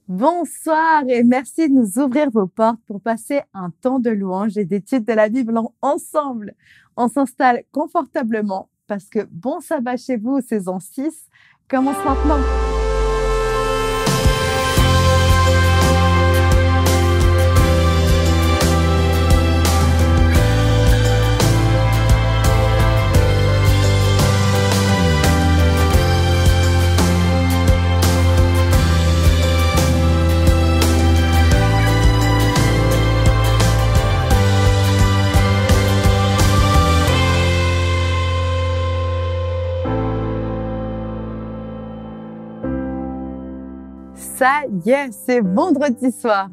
Bonsoir et merci de nous ouvrir vos portes pour passer un temps de louange et d'étude de la Bible ensemble. On s'installe confortablement parce que Bon Sabbat chez vous, saison 6, commence maintenant. Ça y est, c'est vendredi soir.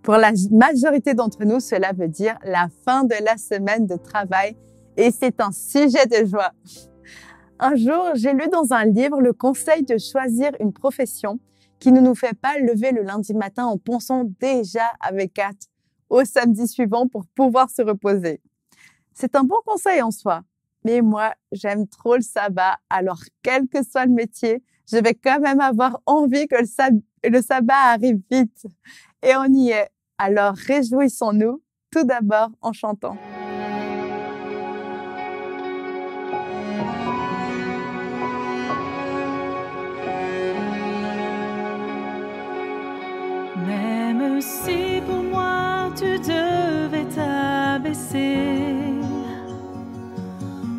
Pour la majorité d'entre nous, cela veut dire la fin de la semaine de travail et c'est un sujet de joie. Un jour, j'ai lu dans un livre le conseil de choisir une profession qui ne nous fait pas lever le lundi matin en pensant déjà avec hâte au samedi suivant pour pouvoir se reposer. C'est un bon conseil en soi, mais moi, j'aime trop le sabbat, alors quel que soit le métier, je vais quand même avoir envie que le sabbat arrive vite. Et on y est. Alors réjouissons-nous, tout d'abord en chantant. Même si pour moi tu devais t'abaisser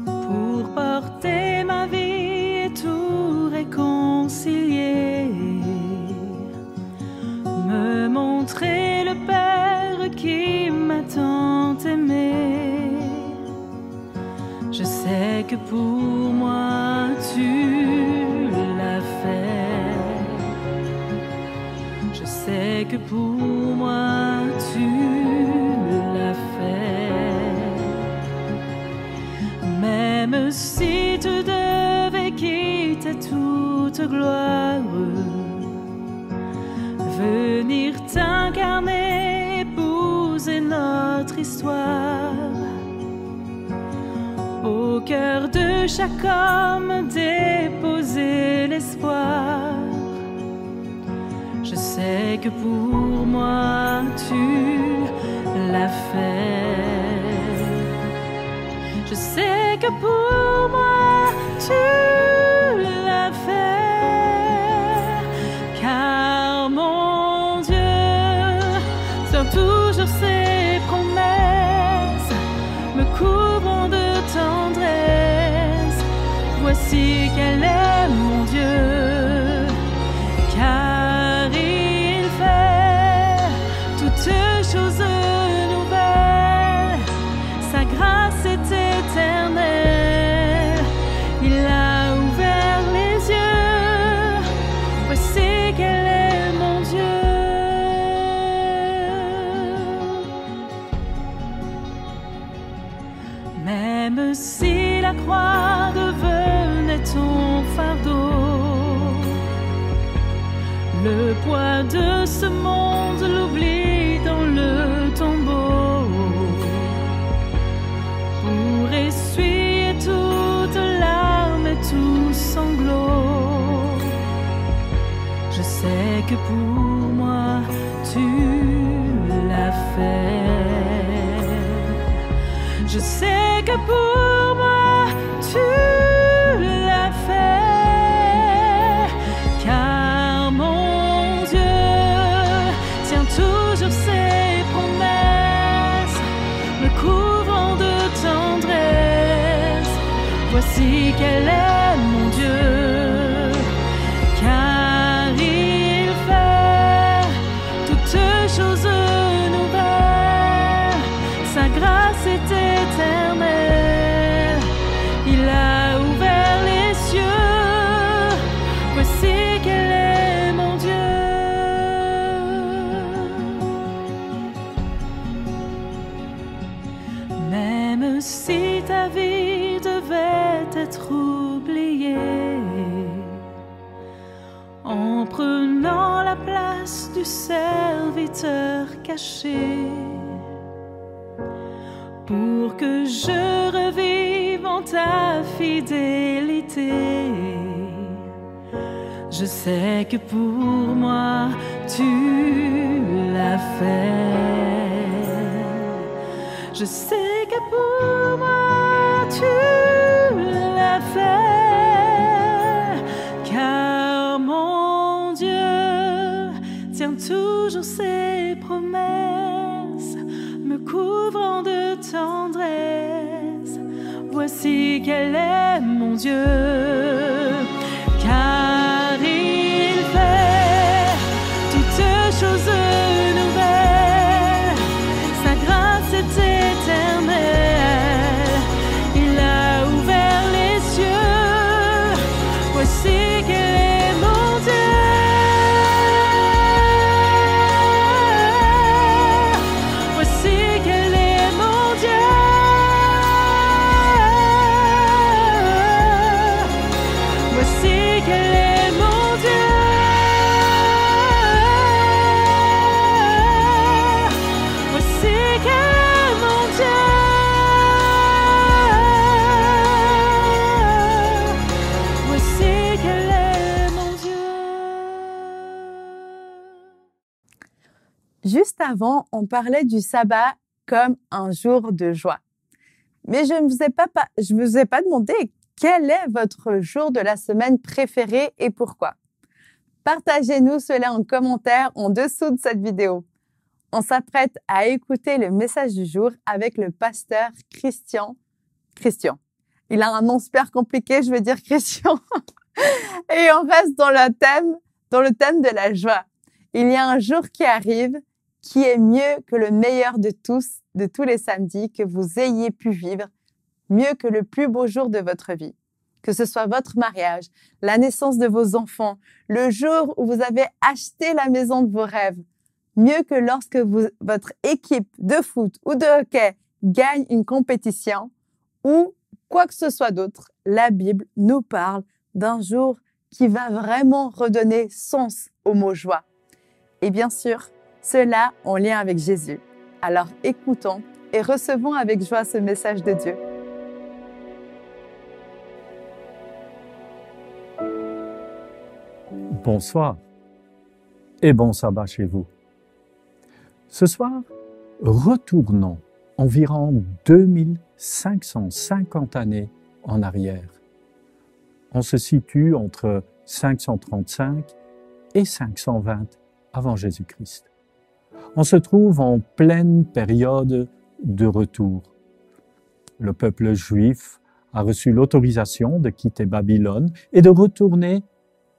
pour porter ma vie et tout réconcilier, me montrer le Père qui m'a tant aimé. Je sais que pour moi tu l'as fait. Je sais que pour moi tu l'as fait. Même si tu devais quitter toute gloire, venir t'incarner, épouser notre histoire, au cœur de chaque homme déposer l'espoir. Je sais que pour moi tu l'as fait. Je sais que pour moi tu l'as fait, car mon Dieu tient toujours ses promesses, me couvrant de tendresse. Voici quel est mon Dieu, car il fait toutes choses nouvelles. Sa grâce est éternelle, il a ouvert les yeux. Voici quel est mon Dieu. Même si la croix devenait ton fardeau, le poids de ce monde, l'oubli dans le tombeau, pour essuyer toute larme et tout sanglot, je sais que pour moi tu l'as fait. Je sais que pour moi tu l'as fait, car mon Dieu tient toujours ses promesses, me couvrant de tendresse. Voici quel est mon Dieu, car il fait toutes choses nouvelles. Sa grâce est éternelle, il a ouvert les cieux. Voici quel est mon Dieu. Même si ta vie devait être oubliée, en prenant la place du serviteur caché, pour que je revive en ta fidélité, Je sais que pour moi, tu l'as fait. Je sais que pour moi tu l'as fait, car mon Dieu tient toujours ses promesses, me couvrant de tendresse. Voici quel est mon Dieu, car il fait toutes choses nouvelles, sa grâce est éternelle. Il a ouvert les cieux, voici quel est mon Dieu. Voici quel est mon Dieu. Voici quel est mon Dieu. Voici quel est mon Dieu. Voici quel est mon Dieu. Juste avant, on parlait du sabbat comme un jour de joie. Mais je ne vous ai pas demandé quel est votre jour de la semaine préféré et pourquoi. Partagez-nous cela en commentaire en dessous de cette vidéo. On s'apprête à écouter le message du jour avec le pasteur Christian. Il a un nom super compliqué, je veux dire Christian. Et on reste dans le thème de la joie. Il y a un jour qui arrive qui est mieux que le meilleur de tous les samedis que vous ayez pu vivre, mieux que le plus beau jour de votre vie. Que ce soit votre mariage, la naissance de vos enfants, le jour où vous avez acheté la maison de vos rêves, mieux que lorsque votre équipe de foot ou de hockey gagne une compétition ou quoi que ce soit d'autre, la Bible nous parle d'un jour qui va vraiment redonner sens au mot joie. Et bien sûr, cela en lien avec Jésus. Alors écoutons et recevons avec joie ce message de Dieu. Bonsoir et bon sabbat chez vous. Ce soir, retournons environ 2550 années en arrière. On se situe entre 535 et 520 avant Jésus-Christ. On se trouve en pleine période de retour. Le peuple juif a reçu l'autorisation de quitter Babylone et de retourner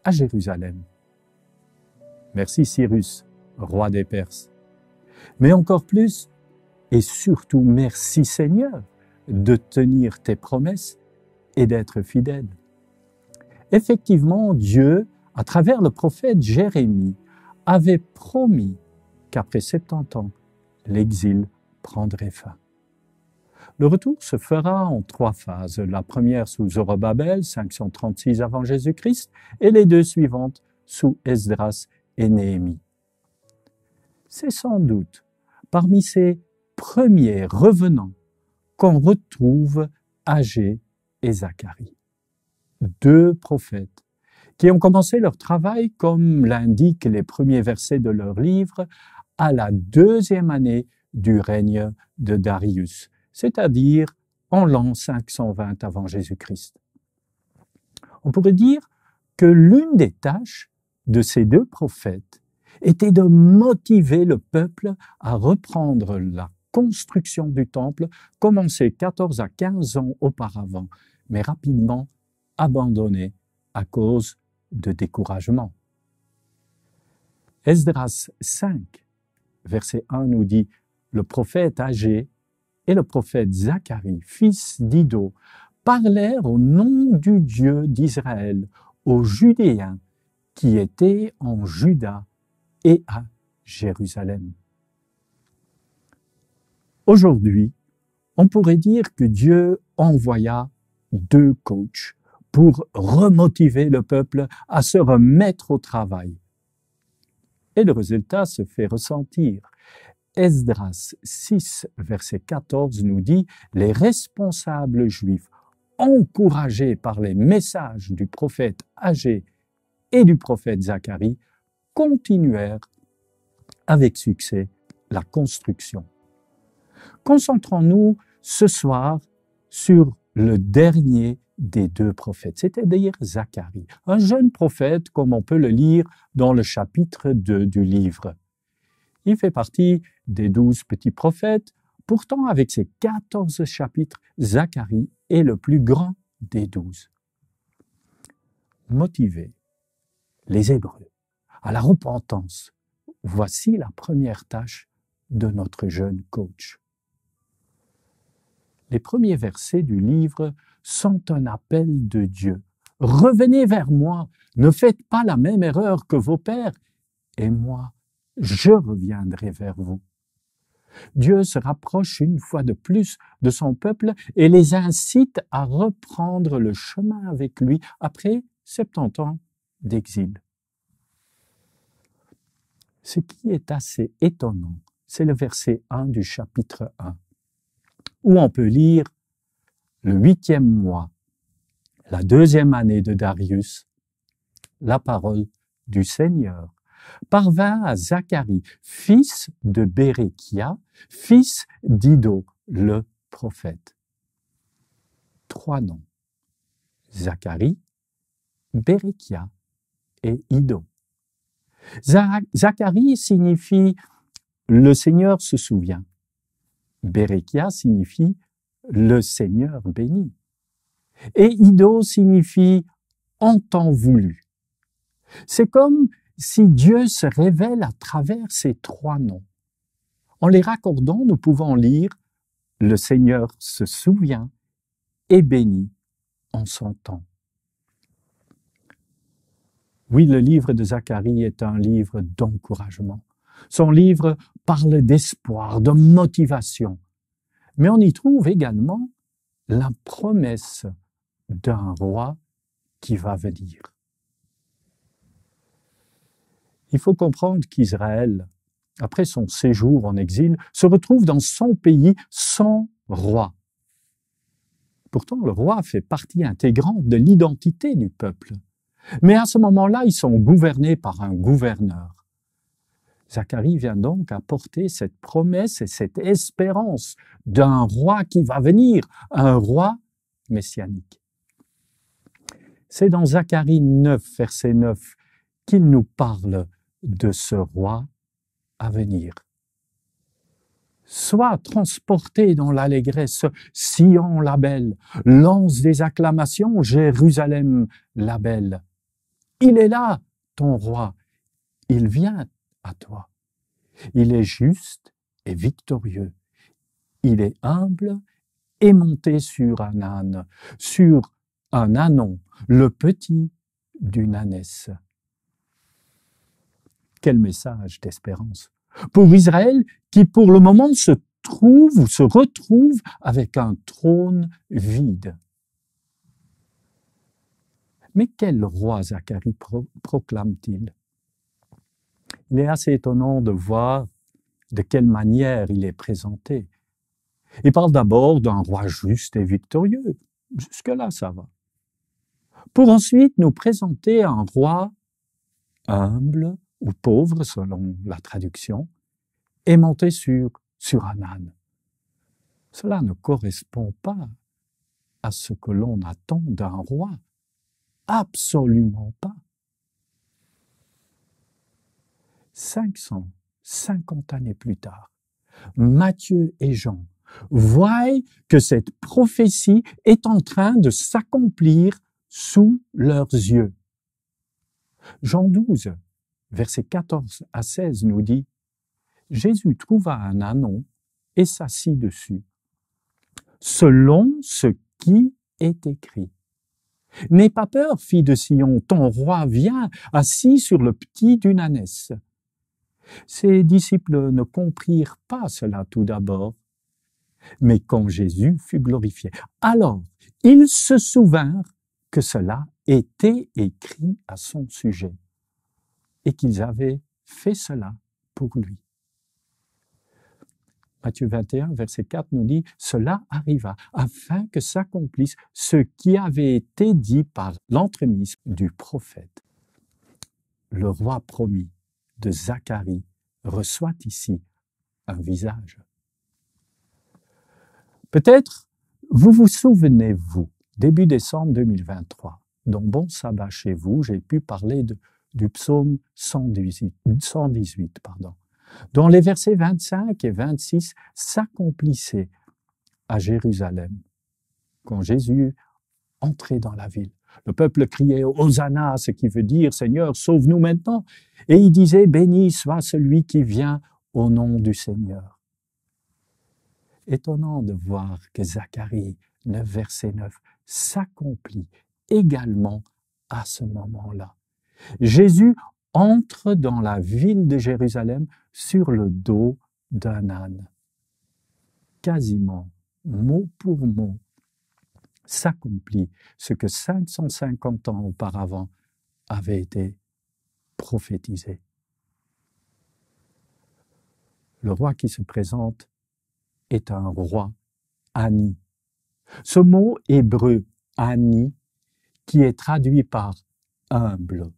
à Jérusalem. Merci Cyrus, roi des Perses. Mais encore plus, et surtout merci Seigneur, de tenir tes promesses et d'être fidèle. Effectivement, Dieu, à travers le prophète Jérémie, avait promis qu'après 70 ans, l'exil prendrait fin. Le retour se fera en 3 phases. La première sous Zorobabel, 536 avant Jésus-Christ, et les 2 suivantes sous Esdras et Néhémie. C'est sans doute parmi ces premiers revenants qu'on retrouve Agé et Zacharie, 2 prophètes qui ont commencé leur travail, comme l'indiquent les premiers versets de leur livre, à la 2e année du règne de Darius, c'est-à-dire en l'an 520 avant Jésus-Christ. On pourrait dire que l'une des tâches de ces 2 prophètes était de motiver le peuple à reprendre la construction du temple, commencée 14 à 15 ans auparavant, mais rapidement abandonnée à cause de découragement. Esdras 5, verset 1 nous dit « Le prophète Agé et le prophète Zacharie, fils d'Iddo, parlèrent au nom du Dieu d'Israël aux Judéens qui étaient en Juda et à Jérusalem. » Aujourd'hui, on pourrait dire que Dieu envoya 2 coachs pour remotiver le peuple à se remettre au travail. Et le résultat se fait ressentir. Esdras 6, verset 14 nous dit « Les responsables juifs, encouragés par les messages du prophète Agé et du prophète Zacharie, continuèrent avec succès la construction. Concentrons-nous ce soir sur le dernier des deux prophètes, c'est-à-dire Zacharie, un jeune prophète comme on peut le lire dans le chapitre 2 du livre. Il fait partie des 12 petits prophètes, pourtant avec ses 14 chapitres, Zacharie est le plus grand des 12. Motiver les Hébreux à la repentance, voici la première tâche de notre jeune coach. Les premiers versets du livre sont un appel de Dieu. Revenez vers moi, ne faites pas la même erreur que vos pères, et moi, je reviendrai vers vous. Dieu se rapproche une fois de plus de son peuple et les incite à reprendre le chemin avec lui après 70 ans d'exil. Ce qui est assez étonnant, c'est le verset 1 du chapitre 1, où on peut lire « Le 8e mois, la 2e année de Darius, la parole du Seigneur parvint à Zacharie, fils de Béréchia, fils d'Iddo, le prophète. » 3 noms, Zacharie, Béréchia et Iddo. Zacharie signifie « le Seigneur se souvient ». Béréchia signifie « le Seigneur bénit ». Et Iddo signifie « en temps voulu ». C'est comme si Dieu se révèle à travers ces 3 noms. En les raccordant, nous pouvons lire « le Seigneur se souvient et bénit en son temps ». Oui, le livre de Zacharie est un livre d'encouragement. Son livre parle d'espoir, de motivation. Mais on y trouve également la promesse d'un roi qui va venir. Il faut comprendre qu'Israël, après son séjour en exil, se retrouve dans son pays sans roi. Pourtant, le roi fait partie intégrante de l'identité du peuple. Mais à ce moment-là, ils sont gouvernés par un gouverneur. Zacharie vient donc apporter cette promesse et cette espérance d'un roi qui va venir, un roi messianique. C'est dans Zacharie 9, verset 9, qu'il nous parle de ce roi à venir. Sois transporté dans l'allégresse, Sion la belle, lance des acclamations, Jérusalem la belle. Il est là, ton roi, il vient à toi. Il est juste et victorieux. Il est humble et monté sur un âne, sur un ânon, le petit d'une ânesse. Quel message d'espérance pour Israël qui pour le moment se retrouve avec un trône vide. Mais quel roi Zacharie proclame-t-il? Il est assez étonnant de voir de quelle manière il est présenté. Il parle d'abord d'un roi juste et victorieux. Jusque-là, ça va. Pour ensuite nous présenter un roi humble ou pauvre, selon la traduction, et monté sur un âne. Cela ne correspond pas à ce que l'on attend d'un roi. Absolument pas. 550 années plus tard, Matthieu et Jean voient que cette prophétie est en train de s'accomplir sous leurs yeux. Jean 12, versets 14 à 16 nous dit « Jésus trouva un ânon et s'assit dessus, selon ce qui est écrit. N'aie pas peur, fille de Sion, ton roi vient, assis sur le petit d'une ânesse. » Ses disciples ne comprirent pas cela tout d'abord, mais quand Jésus fut glorifié, alors ils se souvinrent que cela était écrit à son sujet et qu'ils avaient fait cela pour lui. Matthieu 21, verset 4 nous dit « Cela arriva afin que s'accomplisse ce qui avait été dit par l'entremise du prophète. » Le roi promis de Zacharie reçoit ici un visage. Peut-être vous vous souvenez, vous, début décembre 2023, dans Bon Sabbat chez vous, j'ai pu parler du psaume 118, dont les versets 25 et 26 s'accomplissaient à Jérusalem, quand Jésus entrait dans la ville. Le peuple criait « Hosanna », ce qui veut dire « Seigneur, sauve-nous maintenant ». Et il disait « Béni soit celui qui vient au nom du Seigneur ». Étonnant de voir que Zacharie 9, verset 9, s'accomplit également à ce moment-là. Jésus entre dans la ville de Jérusalem sur le dos d'un âne. Quasiment, mot pour mot, s'accomplit ce que 550 ans auparavant avait été prophétisé. Le roi qui se présente est un roi Ani. Ce mot hébreu Ani, qui est traduit par humble,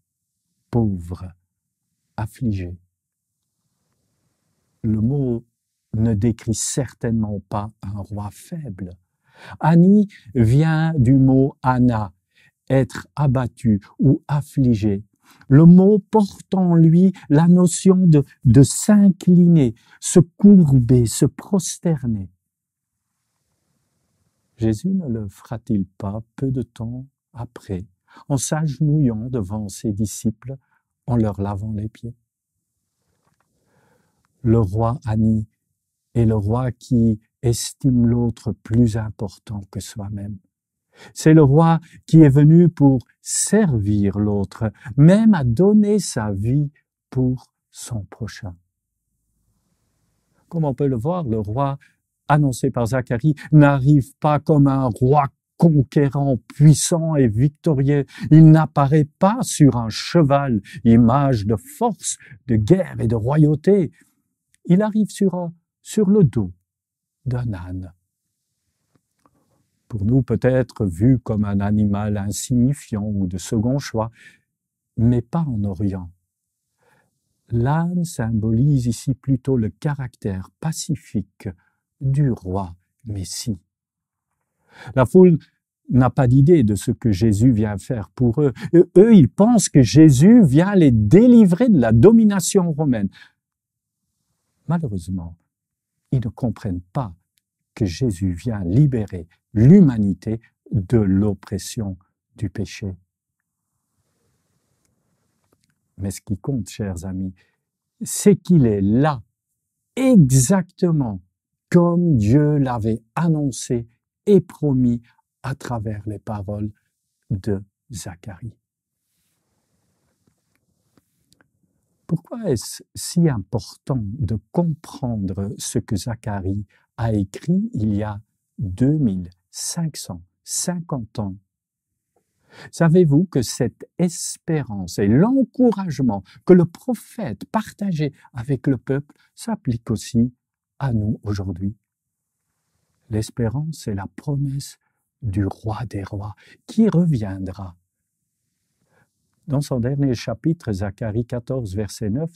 pauvre, affligé. Le mot ne décrit certainement pas un roi faible. Ani vient du mot Anna, être abattu ou affligé. Le mot porte en lui la notion de s'incliner, se courber, se prosterner. Jésus ne le fera-t-il pas peu de temps après, en s'agenouillant devant ses disciples, en leur lavant les pieds? Le roi Ani est le roi qui estime l'autre plus important que soi-même. C'est le roi qui est venu pour servir l'autre, même à donner sa vie pour son prochain. Comme on peut le voir, le roi annoncé par Zacharie n'arrive pas comme un roi conquérant, puissant et victorieux. Il n'apparaît pas sur un cheval, image de force, de guerre et de royauté. Il arrive sur le dos d'un âne. Pour nous, peut-être vu comme un animal insignifiant ou de second choix, mais pas en Orient. L'âne symbolise ici plutôt le caractère pacifique du roi Messie. La foule n'a pas d'idée de ce que Jésus vient faire pour eux. Eux, ils pensent que Jésus vient les délivrer de la domination romaine. Malheureusement, ils ne comprennent pas que Jésus vient libérer l'humanité de l'oppression du péché. Mais ce qui compte, chers amis, c'est qu'il est là, exactement comme Dieu l'avait annoncé et promis à travers les paroles de Zacharie. Pourquoi est-ce si important de comprendre ce que Zacharie a écrit il y a 2550 ans? Savez-vous que cette espérance et l'encouragement que le prophète partageait avec le peuple s'applique aussi à nous aujourd'hui? L'espérance, c'est la promesse du roi des rois qui reviendra. Dans son dernier chapitre, Zacharie 14, verset 9,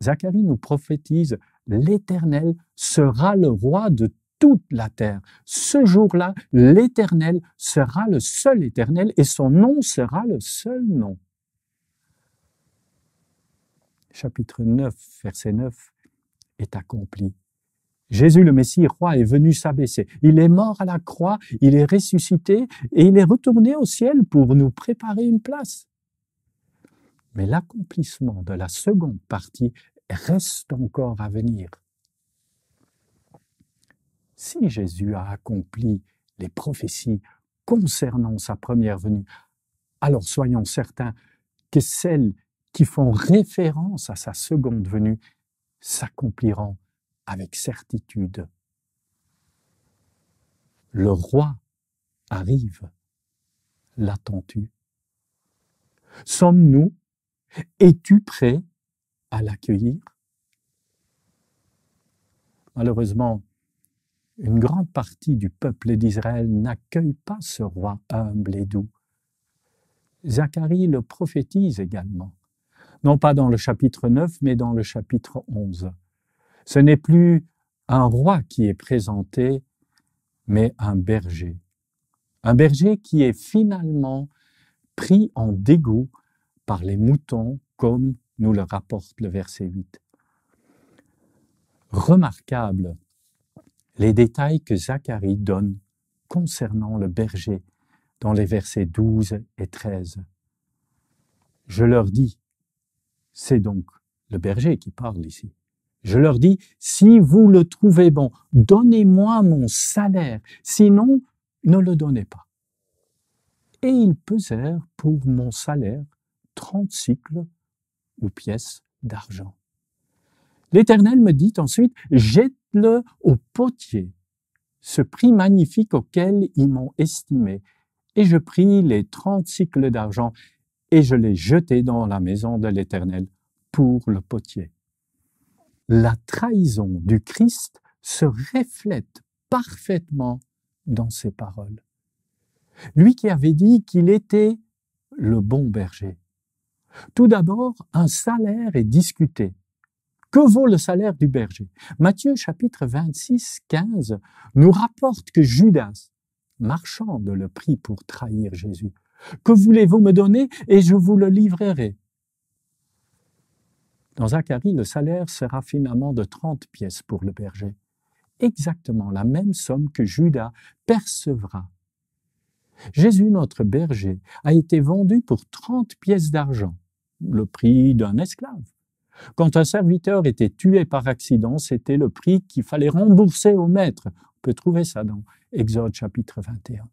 Zacharie nous prophétise « L'Éternel sera le roi de toute la terre. Ce jour-là, l'Éternel sera le seul Éternel et son nom sera le seul nom. » Chapitre 9, verset 9 est accompli. Jésus le Messie roi est venu s'abaisser. Il est mort à la croix, il est ressuscité et il est retourné au ciel pour nous préparer une place. Mais l'accomplissement de la seconde partie reste encore à venir. Si Jésus a accompli les prophéties concernant sa première venue, alors soyons certains que celles qui font référence à sa seconde venue s'accompliront avec certitude. Le roi arrive. L'attends-tu? Sommes-nous? Es-tu prêt à l'accueillir? Malheureusement, une grande partie du peuple d'Israël n'accueille pas ce roi humble et doux. Zacharie le prophétise également. non pas dans le chapitre 9, mais dans le chapitre 11. Ce n'est plus un roi qui est présenté, mais un berger. Un berger qui est finalement pris en dégoût par les moutons, comme nous le rapporte le verset 8. Remarquable les détails que Zacharie donne concernant le berger dans les versets 12 et 13. Je leur dis, c'est donc le berger qui parle ici. Je leur dis, si vous le trouvez bon, donnez-moi mon salaire, sinon ne le donnez pas. Et ils pesèrent pour mon salaire 30 sicles ou pièces d'argent. L'Éternel me dit ensuite, jette-le au potier, ce prix magnifique auquel ils m'ont estimé. Et je pris les 30 sicles d'argent et je les jetai dans la maison de l'Éternel pour le potier. La trahison du Christ se reflète parfaitement dans ces paroles. Lui qui avait dit qu'il était le bon berger. Tout d'abord, un salaire est discuté. Que vaut le salaire du berger? Matthieu chapitre 26, 15 nous rapporte que Judas marchande le prix pour trahir Jésus. Que voulez-vous me donner et je vous le livrerai? Dans Zacharie, le salaire sera finalement de 30 pièces pour le berger. Exactement la même somme que Judas percevra. Jésus, notre berger, a été vendu pour 30 pièces d'argent, le prix d'un esclave. Quand un serviteur était tué par accident, c'était le prix qu'il fallait rembourser au maître. On peut trouver ça dans Exode chapitre 21.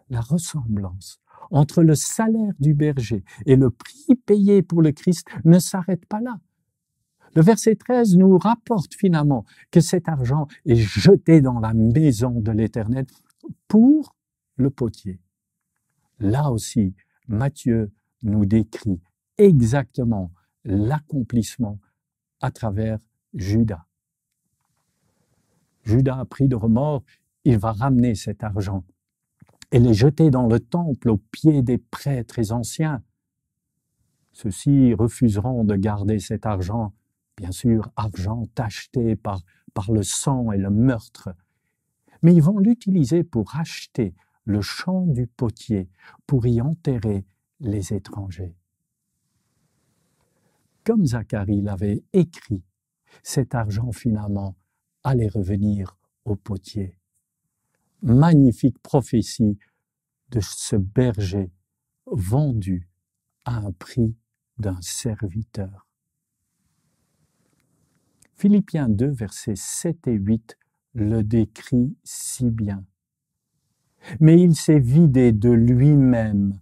La ressemblance entre le salaire du berger et le prix payé pour le Christ ne s'arrête pas là. Le verset 13 nous rapporte finalement que cet argent est jeté dans la maison de l'Éternel pour le potier. Là aussi, Matthieu nous décrit exactement l'accomplissement à travers Judas. Judas, pris de remords, il va ramener cet argent et les jeter dans le temple aux pieds des prêtres et anciens. Ceux-ci refuseront de garder cet argent, bien sûr, argent tacheté par le sang et le meurtre, mais ils vont l'utiliser pour acheter le champ du potier, pour y enterrer les étrangers. Comme Zacharie l'avait écrit, cet argent finalement allait revenir au potier. Magnifique prophétie de ce berger vendu à un prix d'un serviteur. Philippiens 2, versets 7 et 8 le décrit si bien. Mais il s'est vidé de lui-même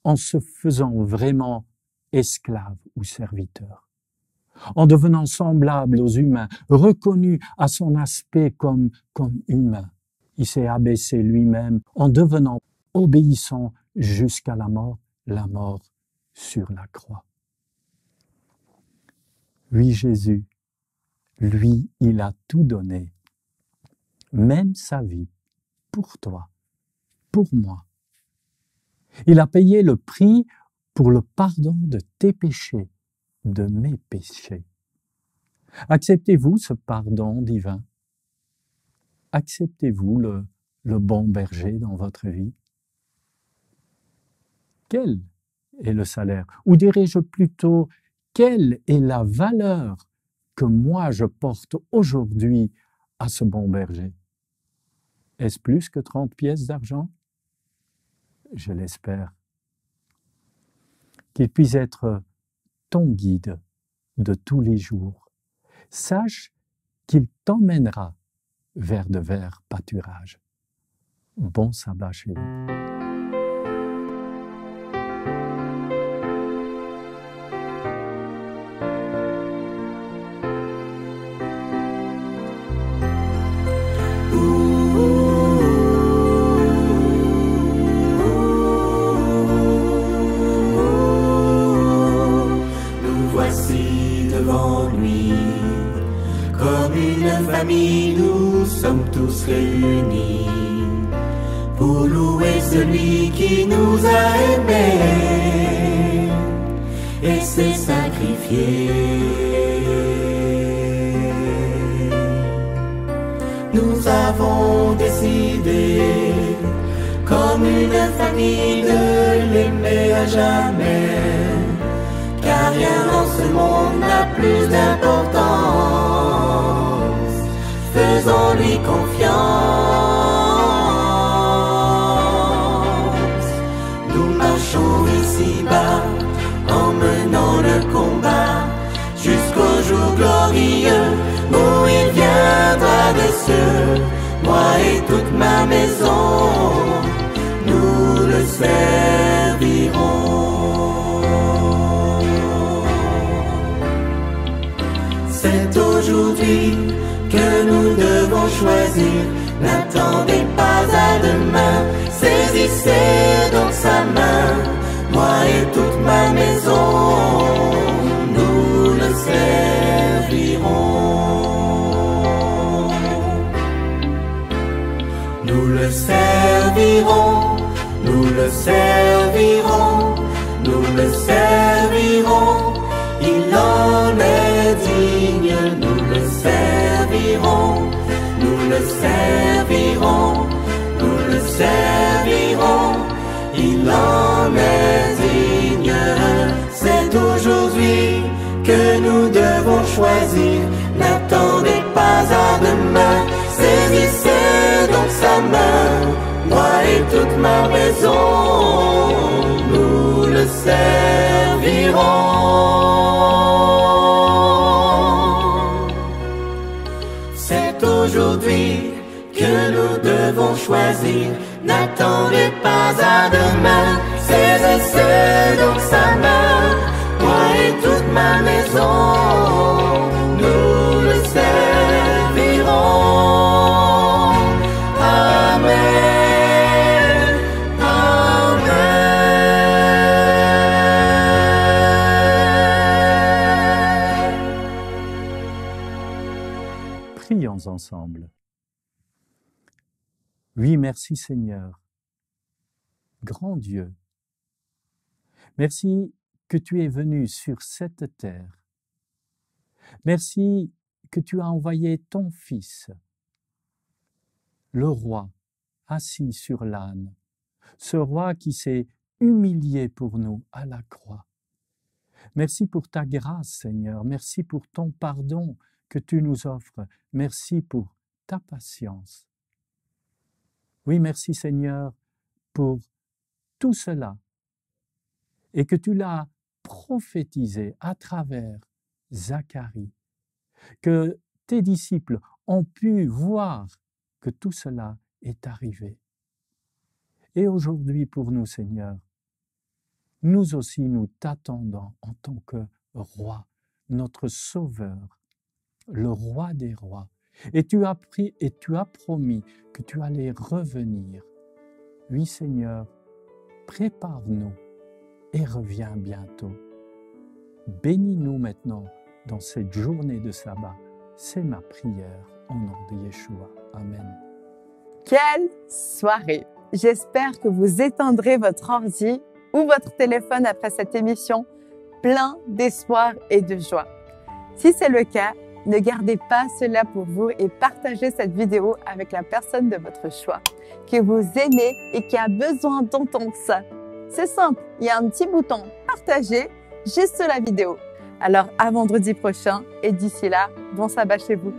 en se faisant vraiment esclave ou serviteur, en devenant semblable aux humains, reconnu à son aspect comme humain. Il s'est abaissé lui-même en devenant obéissant jusqu'à la mort sur la croix. Oui, Jésus, lui, il a tout donné, même sa vie, pour toi, pour moi. Il a payé le prix pour le pardon de tes péchés, de mes péchés. Acceptez-vous ce pardon divin? Acceptez-vous le bon berger dans votre vie? Quel est le salaire? Ou dirais-je plutôt, quelle est la valeur que moi je porte aujourd'hui à ce bon berger? Est-ce plus que 30 pièces d'argent? Je l'espère. Qu'il puisse être ton guide de tous les jours. Sache qu'il t'emmènera vers de verts pâturages. Bon sabbat chez vous. Nous sommes tous réunis pour louer celui qui nous a aimés et s'est sacrifié. Nous avons décidé, comme une famille, de l'aimer à jamais, car rien dans ce monde n'a plus d'importance. Faisons-lui confiance. Nous marchons ici-bas, en menant le combat, jusqu'au jour glorieux où il viendra des cieux. Moi et toute ma maison, nous le servirons. C'est aujourd'hui que nous devons choisir. N'attendez pas à demain, saisissez donc sa main. Moi et toute ma maison, nous le servirons. Nous le servirons, nous le servirons, nous le servirons. Il en est digne, nous le servirons, nous le servirons, nous le servirons. Il en est digne. C'est aujourd'hui que nous devons choisir. N'attendez pas à demain, saisissez donc sa main. Moi et toute ma maison, nous le servirons. C'est aujourd'hui que nous devons choisir. N'attendez pas à demain, saisissez donc sa main. Moi et toute ma maison, nous le servirons. Amen, amen. Prions ensemble. Oui, merci Seigneur, grand Dieu. Merci que tu es venu sur cette terre. Merci que tu as envoyé ton Fils, le roi, assis sur l'âne, ce roi qui s'est humilié pour nous à la croix. Merci pour ta grâce, Seigneur. Merci pour ton pardon que tu nous offres. Merci pour ta patience. Oui, merci Seigneur pour tout cela et que tu l'as prophétisé à travers Zacharie, que tes disciples ont pu voir que tout cela est arrivé. Et aujourd'hui pour nous, Seigneur, nous aussi nous t'attendons en tant que roi, notre sauveur, le roi des rois. Et tu as promis que tu allais revenir. Oui, Seigneur, prépare-nous et reviens bientôt. Bénis-nous maintenant dans cette journée de sabbat. C'est ma prière au nom de Yeshua. Amen. Quelle soirée! J'espère que vous éteindrez votre ordi ou votre téléphone après cette émission, plein d'espoir et de joie. Si c'est le cas, ne gardez pas cela pour vous et partagez cette vidéo avec la personne de votre choix, que vous aimez et qui a besoin d'entendre ça. C'est simple, il y a un petit bouton « Partager » juste sous la vidéo. Alors à vendredi prochain et d'ici là, bon sabbat chez vous.